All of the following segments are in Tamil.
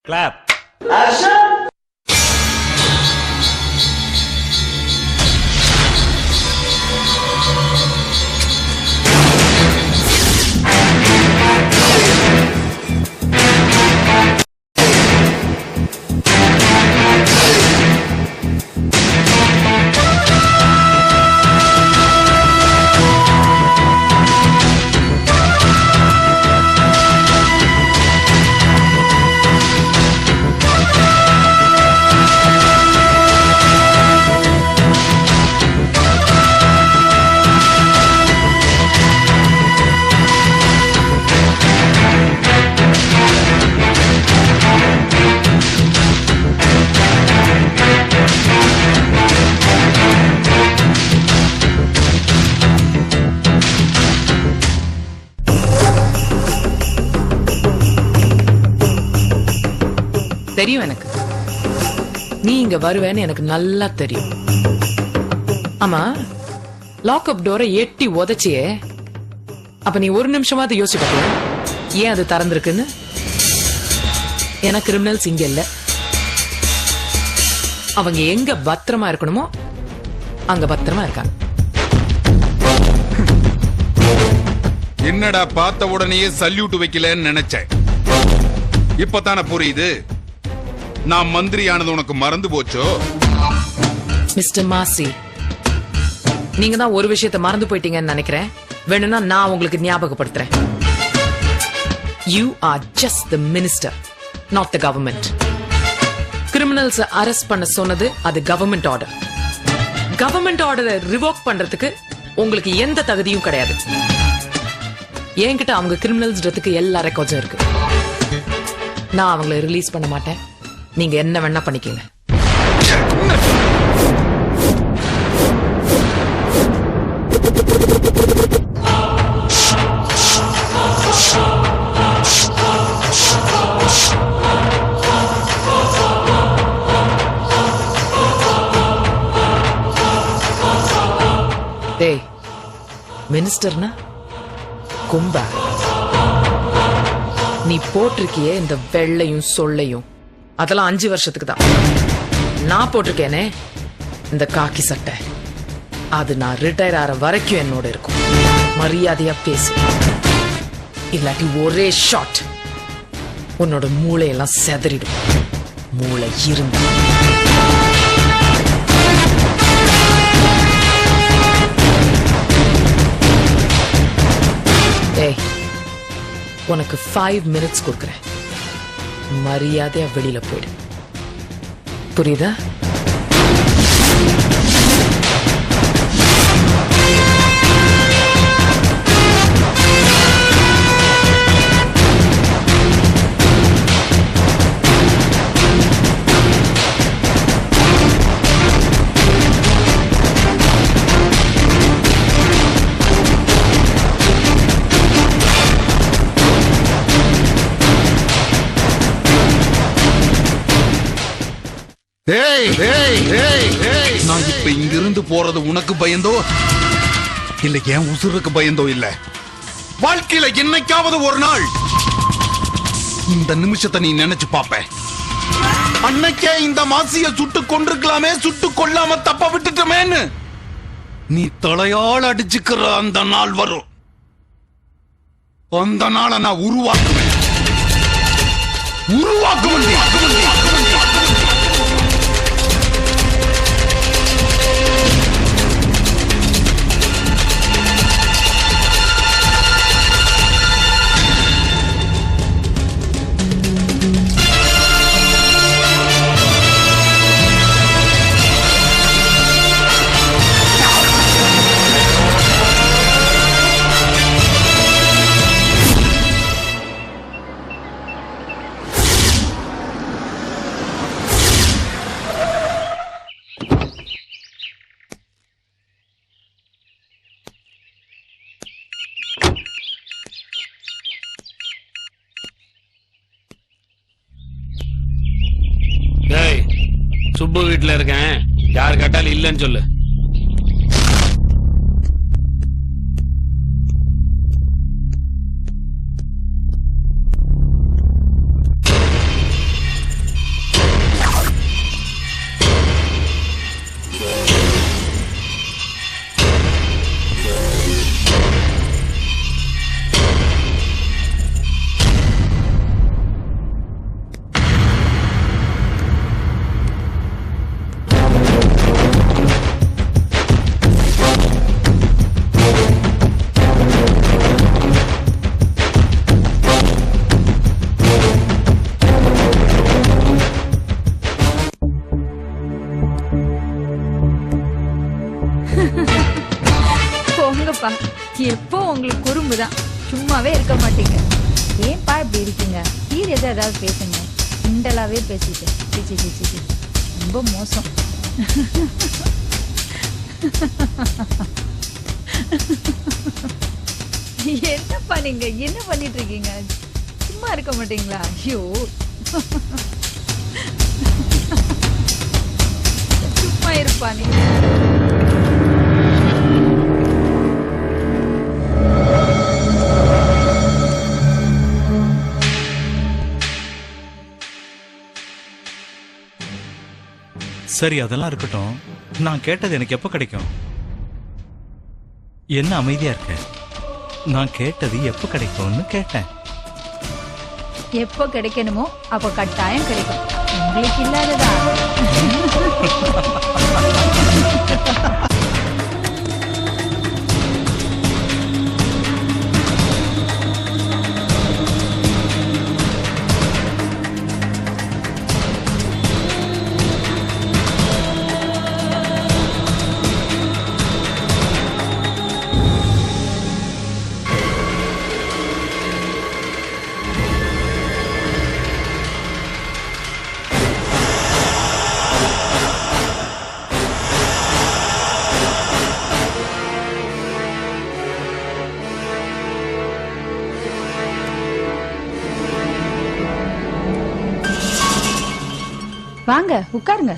Clap. Action! தெரியும் எனக்கு நீ இங்க வருவேன்னு எனக்கு நல்லா தெரியும். ஆமா, லாக்அப் டோரை எட்டி உதைச்சியே, அப்ப நீ ஒரு நிமிஷமாவது யோசிக்க ஏன் அது திறந்திருக்குன்னு. ஏன்னா கிரிமினல்ஸ் இங்க இல்ல, அவங்க எங்க பத்திரமா இருக்கணுமோ அங்க பத்திரமா இருக்காங்க. என்னடா பார்த்த உடனேயே சல்யூட் வைக்கலன்னு நினைச்சேன். இப்பதானே புரியுது நான் மந்திரியானது உனக்கு மறந்து போச்சோ. மிஸ்டர் மாசி, நீங்க தான் ஒரு விஷயத்தை மறந்து போயிட்டீங்கன்னு நினைக்கிறேன். வேணும்னா நான் உங்களுக்கு ஞாபகப்படுத்துறேன். You are just the minister, not the government. Criminals arrest பண்ண சொன்னது அது கவர்மெண்ட் ஆர்டர். கவர்மெண்ட் ஆர்டரை ரிவோக் பண்றதுக்கு உங்களுக்கு எந்த தகுதியும் கிடையாது. என்கிட்ட அவங்க கிரிமினல்ஸ்ன்றதுக்கு எல்லா ரெக்கார்ட்ஸும் இருக்கு. நான் அவங்களை ரிலீஸ் பண்ண மாட்டேன். நீங்க என்ன வேணா பண்ணிக்கங்க. டேய், மினிஸ்டர்னா கும்பா. நீ போட்டிருக்கியே இந்த வெள்ளையும் சொல்லையும், அதெல்லாம் 5 வருஷத்துக்கு தான். நான் போட்டிருக்கேனே இந்த காக்கி சட்டை, அது நான் ரிட்டையர் ஆற வரைக்கும் என்னோட இருக்கும். மரியாதையா பேசு, இல்லாட்டி ஒரே ஷாட் உன்னோட மூளையெல்லாம் செதறிடும். மூளை இருந்தா ஏய், உனக்கு 5 மினிட்ஸ் கொடுக்குறேன். மரியாதையா வெளியில போயிடு. புரியுதா? நான் இப்ப இங்கிருந்து போறது உனக்கு பயந்தோ இல்ல என் உசுருக்கு பயந்தோ இல்ல. வாழ்க்கையில என்னைக்காவது ஒரு நாள் இந்த நிமிஷத்தை நீ நினைச்சு பாப்ப. அன்னைக்கே இந்த மாசிய சுட்டு கொண்டிருக்கலாமே, சுட்டு கொள்ளாம தப்ப விட்டுட்டமேன்னு நீ தலையால் அடிச்சுக்கிற அந்த நாள் வரும். அந்த நாளை நான் உருவாக்குவேன். சுப்பு வீட்டுல இருக்கேன், யார் கேட்டாலும் இல்லன்னு சொல்லு. போங்கப்பா, எப்போ உங்களுக்கு குறும்புதான், சும்மாவே இருக்க மாட்டீங்க. ஏன்பா இப்படி இருக்கீங்க? சீரியஸா ஏதாவது பேசுங்க. கிண்டலாவே பேசிட்டு சிச்சி சிச்சி சி, ரொம்ப மோசம். என்னப்பா நீங்க என்ன பண்ணிட்டு இருக்கீங்க? சும்மா இருக்க மாட்டீங்களா? ஐயோ, சும்மா இருப்பா நீங்க. சரி, அதெல்லாம் இருக்கட்டும். நான் கேட்டது எனக்கு எப்ப கிடைக்கும்? என்ன அமைதியா இருக்க? நான் கேட்டது எப்ப கிடைக்கும்னு கேட்டேன். எப்போ கிடைக்கணுமோ அப்போ கட்டாயம் கிடைக்கும். உங்களுக்கு இல்லாததா? வாங்க உட்காருங்க.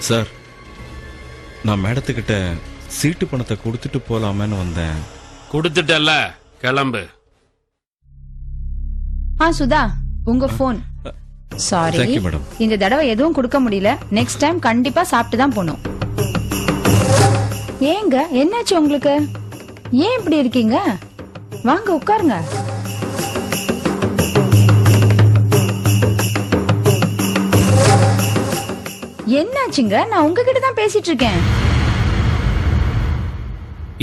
சார், நான் மேடத்துக்கிட்ட சீட்டு பணத்தை கொடுத்துட்டு போலாமேன்னு வந்தேன். கொடுத்துட்டல்ல, கிளம்பு. சுதா, உங்க phone. Sorry Thank you, madam. இந்த தடவை எதுவும் கொடுக்க முடியல. நெக்ஸ்ட் டைம் கண்டிப்பா சாப்பிட்டு தான் போகணும். ஏங்க என்னாச்சு உங்களுக்கு? ஏன் இப்படி இருக்கீங்க? வாங்க உட்காருங்க. என்னாச்சுங்க? நான் உங்ககிட்ட தான் பேசிட்டு இருக்கேன்.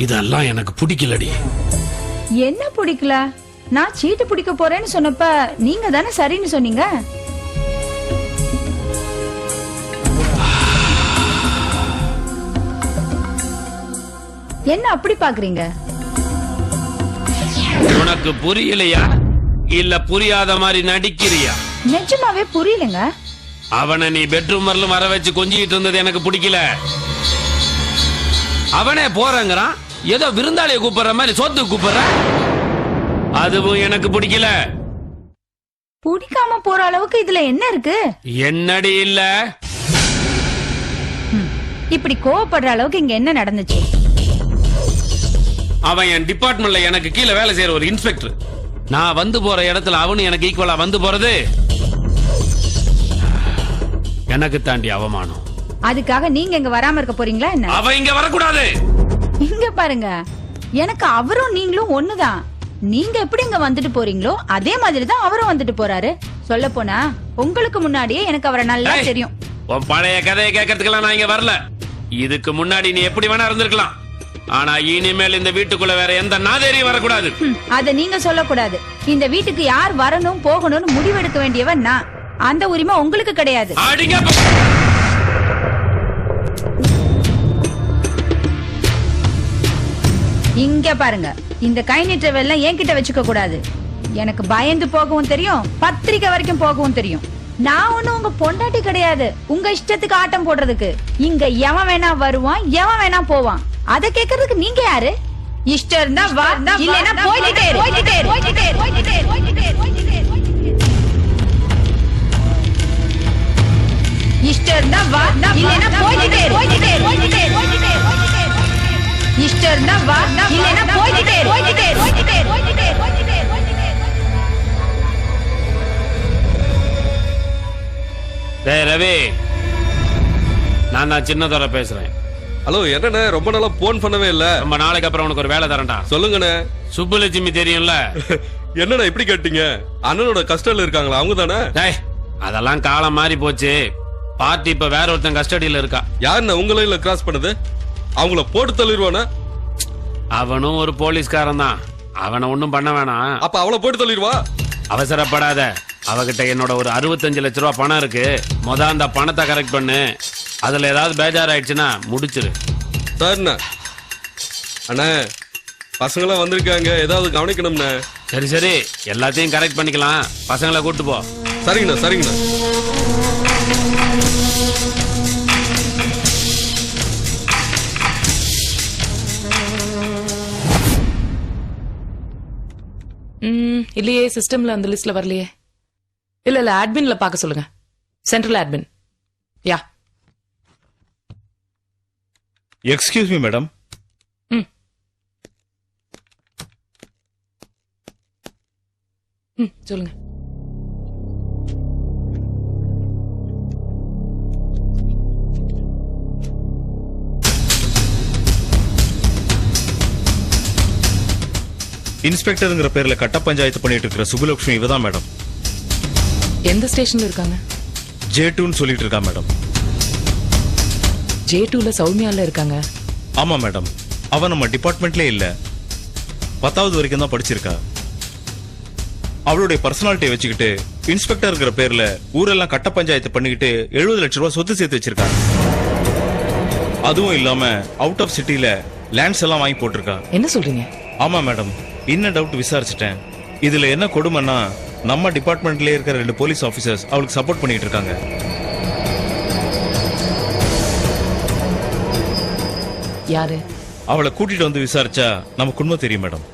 இதெல்லாம் எனக்கு பிடிக்கலடி. என்ன பிடிக்கல? நான் சீட்டு பிடிக்க போறேன்னு சொன்னப்ப நீங்க தானே சரின்னு சொன்னீங்க. என்ன அப்படி பாக்குறீங்க? உனக்கு புரியலையா இல்ல புரியாத மாதிரி நடிக்கிறியா? நிஜமாவே புரியலங்க. அவனை நீ பெட்ரூம் வரலும் வர வச்சு கொஞ்சிட்டு இருந்தது எனக்கு பிடிக்கல. அவனே போறேங்கிறான், ஏதோ விருந்தாளியை கூப்பிடுற மாதிரி சோத்துக்கு கூப்பிடுற, அதுவும் எனக்கு பிடிக்கல. பிடிக்காம போற அளவுக்கு இதுல என்ன இருக்கு? என்னடி இல்ல? இப்படி கோவப்படுற அளவுக்கு இங்க என்ன நடந்துச்சு? அவன் என் டிபார்ட்மெண்ட்ல எனக்கு கீழே வேலை செய்யற ஒரு இன்ஸ்பெக்டர். நான் வந்து போற இடத்துல அவனு எனக்கு ஈக்குவலா வந்து போறது எனக்கு தாண்டி அவமானம். அதுக்காக நீங்க இங்க வராம இருக்க போறீங்களா என்ன? அவ இங்க வரக்கூடாது. இங்க பாருங்க, எனக்கு அவரும் நீங்களும் ஒண்ணுதான். நீங்க எப்படி இங்க வந்துட்டு போறீங்களோ அதே மாதிரி தான் அவரும் வந்துட்டு போறாரு. சொல்ல போனா உங்களுக்கு முன்னாடியே எனக்கு அவரை நல்லா தெரியும். உன் பழைய கதையை கேட்கறதுக்கெல்லாம் நான் இங்க வரல. இதுக்கு முன்னாடி நீ எப்படி வேணா இருந்திருக்கலாம். ஆனா இனிமேல் இந்த வீட்டுக்குள்ள வேற எந்த நாதேரியும் வரக்கூடாது. அத நீங்க சொல்லக்கூடாது. இந்த வீட்டுக்கு யார் வரணும் போகணும்னு முடிவெடுக்க வேண்டியவன் நான். அந்த உரிமை உங்களுக்கு கிடையாது. இங்க பாருங்க, இந்த கை நீட்டவெல்லாம் என்கிட்ட வச்சுக்க கூடாது. எனக்கு பயந்து போகவும் தெரியும், பத்திரிக்கை வரைக்கும் போகவும் தெரியும். நான் ஒண்ணு உங்க பொண்டாட்டி கிடையாது உங்க இஷ்டத்துக்கு ஆட்டம் போடுறதுக்கு. இங்க எவன் வேணா வருவான், எவன் வேணா போவான். அத கேக்குறதுக்கு நீங்க யாரு? இஷ்டம் இருந்தா வா, இல்லனா போயிட்டே இரு. இஷ்டம் இருந்தா வா, இல்லனா போயிட்டே இரு. இஷ்டம் இருந்தா வா, இல்லனா போயிட்டே இரு. டேய் ரவி, நான் தான் சின்னதோர பேசுறேன். ஹலோ, என்னண்ணே ரொம்ப நாளா போன் பண்ணவே இல்ல? ரொம்ப நாளைக்கு அப்புறம் உனக்கு ஒரு வேலை தரேன்டா. சொல்லுங்கண்ணே. சுப்புலட்சுமி தெரியும்ல? என்னண்ணா இப்படி கேட்டீங்க? அண்ணனோட கஸ்டடியில இருக்காங்களா அவங்க தானே? டேய், அதெல்லாம் காலம் மாறி போச்சு. பார்ட்டி இப்ப வேற ஒருத்தன் கஸ்டடியில இருக்கா. யாருண்ணே உங்க லைன்ல கிராஸ் பண்ணது? அவங்கள போட்டு தள்ளிடுவானே. அவனும் ஒரு போலீஸ்காரன் தான். அவனை ஒண்ணும் பண்ண வேணாம். அப்ப அவளை போட்டு தள்ளிடுவா. அவசரப்படாத. அவகிட்ட என்னோட ஒரு 65 லட்சம் ரூபாய் பணம் இருக்கு. அந்த பணத்தை கரெக்ட் பண்ணு. அதுல ஏதாவது பேஜார் ஆயிடுச்சுன்னா முடிச்சிரு. சரிண்ணா. அண்ணா பசங்களாம் வந்திருக்காங்க, ஏதாவது கவனிக்கணும்ண்ணே. சரி சரி, எல்லாத்தையும் கரெக்ட் பண்ணிக்கலாம். பசங்களை கூட்டு போ. சரிங்கண்ணா சரிங்கண்ணா. இல்லையே, சிஸ்டம்ல அந்த லிஸ்ட்ல வரலையே. இல்ல அட்மின்ல பாக்க சொல்லுங்க. Central admin. Yeah. Excuse me madam. சொல்லுங்க. இன்ஸ்பெக்டருங்கிற பேர்ல கட்ட பஞ்சாயத்து பண்ணிட்டு இருக்கிற சுகுலட்சுமி இவதான் மேடம். எந்த ஸ்டேஷன்ல இருக்காங்க? J2 சொல்லிட்டு இருக்கா மேடம். J2ல சௌமியால இருக்காங்க. ஆமா மேடம், அவ நம்ம டிபார்ட்மெண்ட்லயே இல்ல, 10வது வரைக்கும் தான் படிச்சிருக்கா. அவளுடைய பர்சனாலிட்டியை வச்சுக்கிட்டு இன்ஸ்பெக்டர்ங்கிற பேர்ல ஊரெல்லாம் கட்ட பஞ்சாயத்து பண்ணிக்கிட்டு 70 லட்சம் ரூபாய் சொத்து சேர்த்து வச்சிருக்காங்க. அதுவும் இல்லாம அவுட் ஆஃப் சிட்டில லேண்ட்ஸ் எல்லாம் வாங்கி போட்டிருக்கா. என்ன சொல்றீங்க? ஆமா மேடம், இன்னும் டவுட் விசாரிச்சுட்டேன். இதுல என்ன கொடுமைன்னா, நம்ம டிபார்ட்மெண்ட்லயே இருக்கிற 2 போலீஸ் ஆபீசர்ஸ் அவளுக்கு சப்போர்ட் பண்ணிட்டு இருக்காங்க. யாரு? அவளை கூட்டிட்டு வந்து விசாரிச்சா நமக்கு உண்மை தெரியும் மேடம்.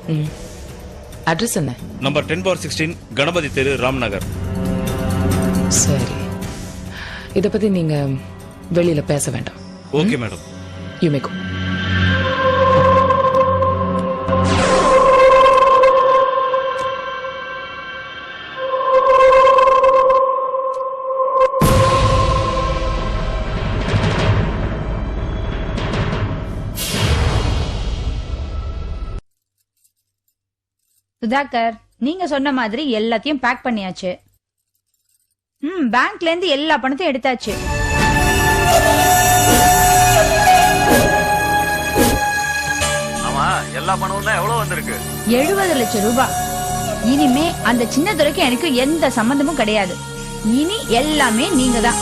அட்ரஸ் என்ன? நம்பர் 10/16 கணபதி தெரு, ராம்நகர். சரி, இத பத்தி நீங்க வெளியில பேச வேண்டாம். Okay madam. யூ மே கோ. சுதாகர், நீங்க சொன்ன மாதிரி எல்லாத்தையும் பேக் பண்ணியாச்சு. பேங்க்ல இருந்து எல்லா பணத்தையும் எடுத்தாச்சு. ஆமா, எல்லா பணமும் தான் எவ்வளவு வந்திருக்கு? 70 லட்சம் ரூபாய். இனிமே அந்த சின்ன துறைக்கு எனக்கு எந்த சம்பந்தமும் கிடையாது. இனி எல்லாமே நீங்க தான்.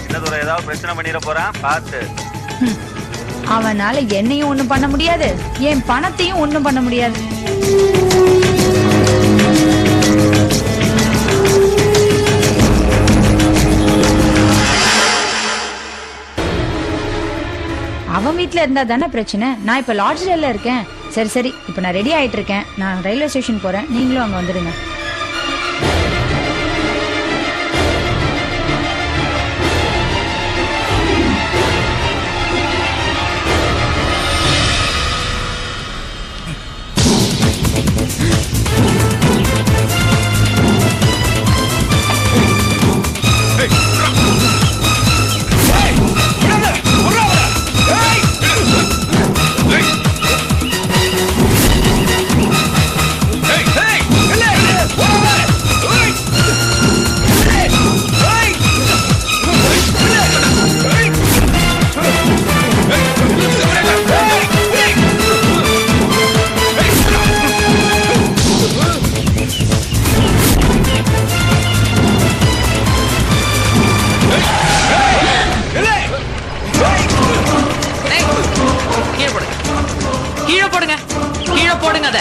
சின்னதுரை ஏதாவது பிரச்சனை பண்ணிட போறான், பார்த்து. அவனால என்னையும் ஒண்ணும் பண்ண முடியாது, என் பணத்தையும் ஒண்ணும் பண்ண முடியாது. அவன் வீட்டுல இருந்தா தானே பிரச்சனை. நான் இப்ப லாட்ஜ்ல இருக்கேன். சரி சரி, இப்ப நான் ரெடி ஆயிட்டு இருக்கேன். நான் ரயில்வே ஸ்டேஷன் போறேன், நீங்களும் அங்க வந்துடுங்க. கீழே போடுங்க அத.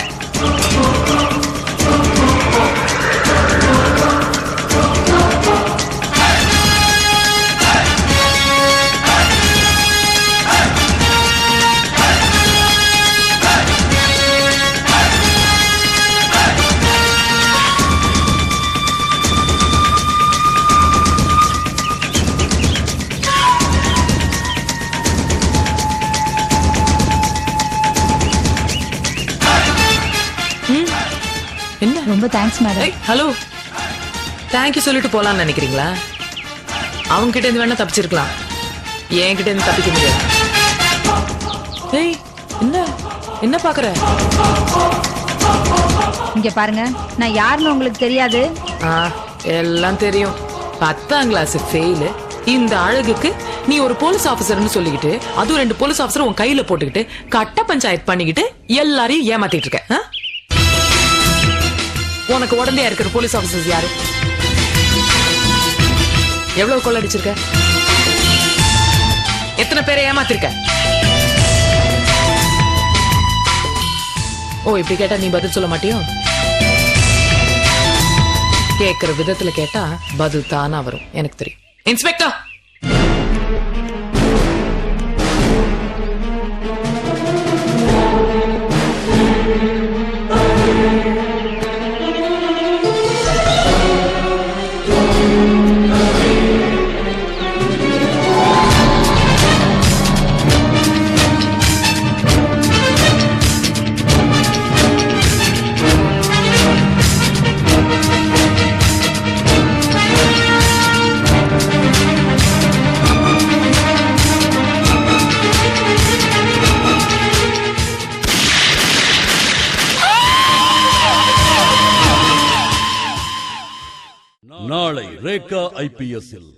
ரொம்ப தேங்க்ஸ் மேடம். ஹலோ, தேங்க்யூ சொல்லிட்டு போலாம்னு நினைக்கிறீங்களா? அவங்க கிட்ட இருந்து வேணா தப்பிச்சிருக்கலாம், என் கிட்ட இருந்து தப்பிக்க முடியாது. என்ன என்ன பாக்குற? இங்க பாருங்க, நான் யாருன்னு உங்களுக்கு தெரியாது. எல்லாம் தெரியும். 10ஆம் கிளாஸ் ஃபெயில். இந்த அழகுக்கு நீ ஒரு போலீஸ் ஆபீசர்னு சொல்லிக்கிட்டு, அதுவும் 2 போலீஸ் ஆபீசர் உன் கையில போட்டுக்கிட்டு கட்ட பஞ்சாயத்து பண்ணிக்கிட்டு எல்லாரையும் ஏமாத்திட்டு இருக்க. உனக்கு உடந்தையா இருக்கிற போலீஸ் ஆபீசர்ஸ் யாரு? எவ்வளவு கொள்ளடிச்சிருக்க? எத்தனை பேரை ஏமாத்திருக்க? ஓ, இப்படி கேட்டா நீ பதில் சொல்ல மாட்டியோ? கேக்குற விதத்துல கேட்டா பதில் தானா வரும், எனக்கு தெரியும். இன்ஸ்பெக்டர், நாளை ரேகா IPS-இல்